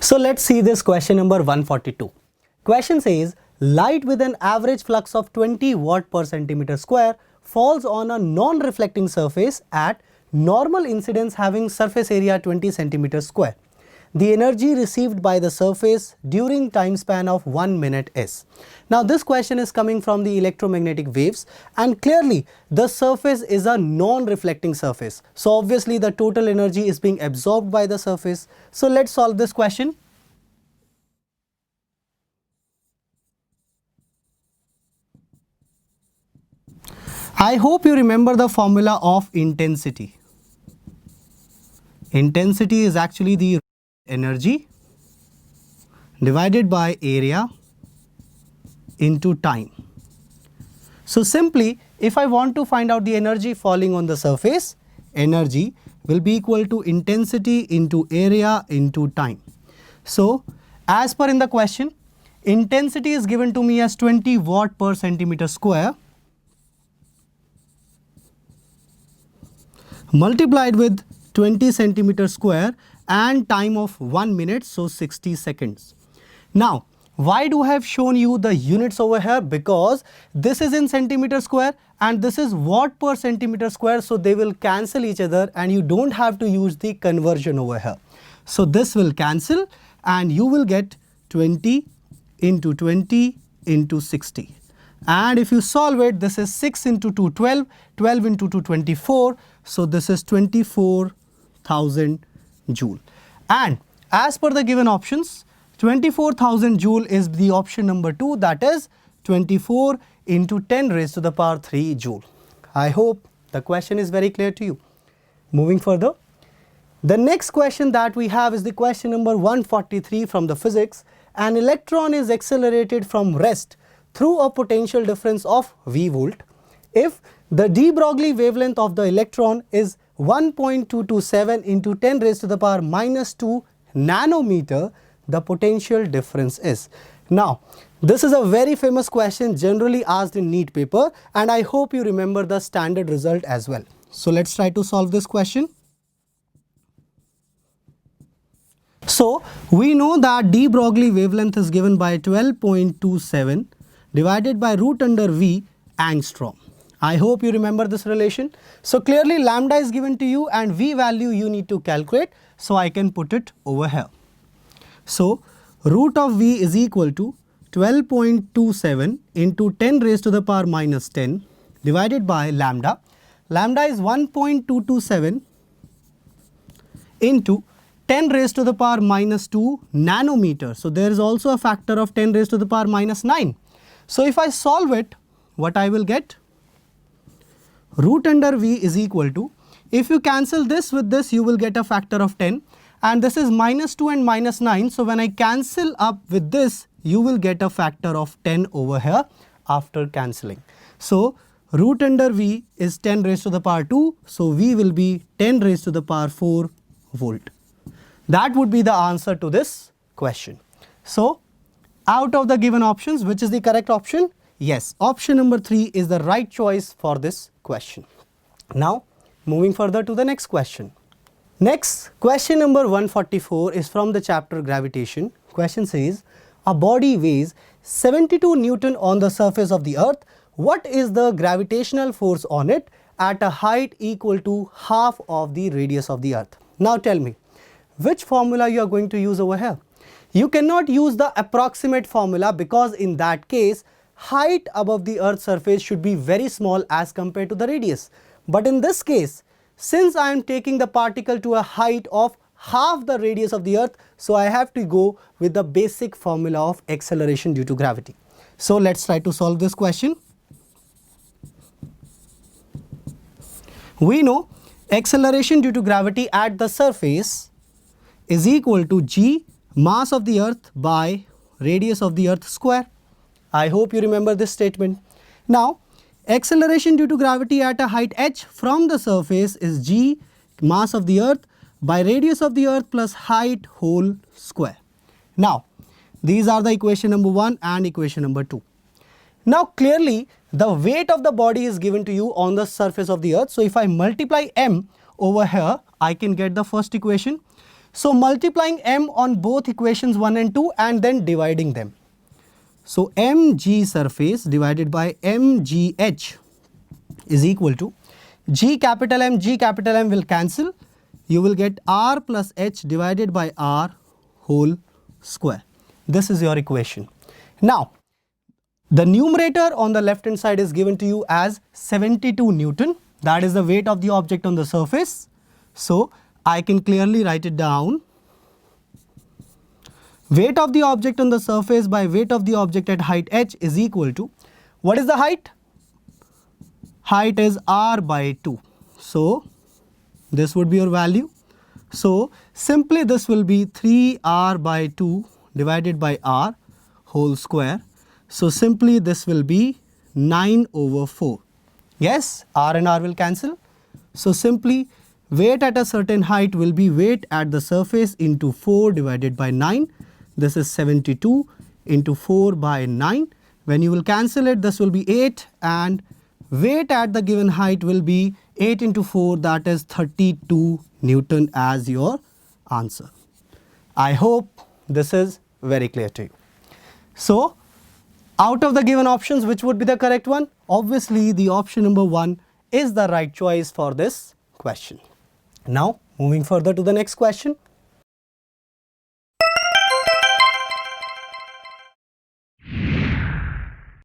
So let's see this question number 142. Question says, light with an average flux of 20 watt per centimeter square falls on a non-reflecting surface at normal incidence having surface area 20 centimeters square. The energy received by the surface during time span of 1 minute is. Now this question is coming from the electromagnetic waves, and clearly the surface is a non-reflecting surface. So obviously the total energy is being absorbed by the surface. So let's solve this question. I hope you remember the formula of intensity. Intensity is actually the energy divided by area into time. So simply, if I want to find out the energy falling on the surface, energy will be equal to intensity into area into time. So as per in the question, intensity is given to me as 20 watt per centimeter square multiplied with 20 centimeter square and time of 1 minute, so 60 seconds. Now, why do I have shown you the units over here? Because this is in centimeter square and this is watt per centimeter square, so they will cancel each other and you don't have to use the conversion over here. So this will cancel and you will get 20 into 20 into 60. And if you solve it, this is 6 into 2, 12, 12 into 2, 24. So this is 24,000 joule. And as per the given options, 24,000 joule is the option number 2, that is 24 into 10 raised to the power 3 joule. I hope the question is very clear to you. Moving further, the next question that we have is the question number 143 from the physics. An electron is accelerated from rest through a potential difference of V volt. If the de Broglie wavelength of the electron is 1.227 into 10 raised to the power minus 2 nanometer, the potential difference is. Now, this is a very famous question generally asked in NEET paper, and I hope you remember the standard result as well. So let's try to solve this question. So we know that de Broglie wavelength is given by 12.27 divided by root under V angstrom. I hope you remember this relation. So clearly lambda is given to you and V value you need to calculate. So I can put it over here. So root of V is equal to 12.27 into 10 raised to the power minus 10 divided by lambda. Lambda is 1.227 into 10 raised to the power minus 2 nanometer. So there is also a factor of 10 raised to the power minus 9. So if I solve it, what I will get? Root under V is equal to, if you cancel this with this, you will get a factor of 10, and this is minus 2 and minus 9. So when I cancel up with this, you will get a factor of 10 over here after cancelling. So root under V is 10 raised to the power 2. So V will be 10 raised to the power 4 volt. That would be the answer to this question. So out of the given options, which is the correct option? Yes, option number 3 is the right choice for this question. Now, moving further to the next question. Next, question number 144 is from the chapter Gravitation. Question says, a body weighs 72 Newton on the surface of the earth. What is the gravitational force on it at a height equal to half of the radius of the earth? Now tell me, which formula you are going to use over here? You cannot use the approximate formula because in that case, height above the earth's surface should be very small as compared to the radius. But in this case, since I am taking the particle to a height of half the radius of the earth, so I have to go with the basic formula of acceleration due to gravity. So let's try to solve this question. We know acceleration due to gravity at the surface is equal to g mass of the earth by radius of the earth square. I hope you remember this statement. Now, acceleration due to gravity at a height h from the surface is g mass of the earth by radius of the earth plus height whole square. Now, these are the equation number 1 and equation number 2. Now, clearly the weight of the body is given to you on the surface of the earth. So if I multiply m over here, I can get the first equation. So multiplying m on both equations 1 and 2 and then dividing them. So mg surface divided by mgh is equal to g capital M will cancel. You will get r plus h divided by r whole square. This is your equation. Now, the numerator on the left hand side is given to you as 72 Newton. That is the weight of the object on the surface. So, I can clearly write it down. Weight of the object on the surface by weight of the object at height h is equal to, what is the height? Height is r by 2. So, this would be your value. So, simply this will be 3r by 2 divided by r whole square. So, simply this will be 9 over 4. Yes, r and r will cancel. So, simply weight at a certain height will be weight at the surface into 4 divided by 9. This is 72 into 4 by 9. When you will cancel it, this will be 8, and weight at the given height will be 8 into 4, that is 32 Newton as your answer. I hope this is very clear to you. So, out of the given options, which would be the correct one? Obviously, the option number 1 is the right choice for this question. Now, moving further to the next question.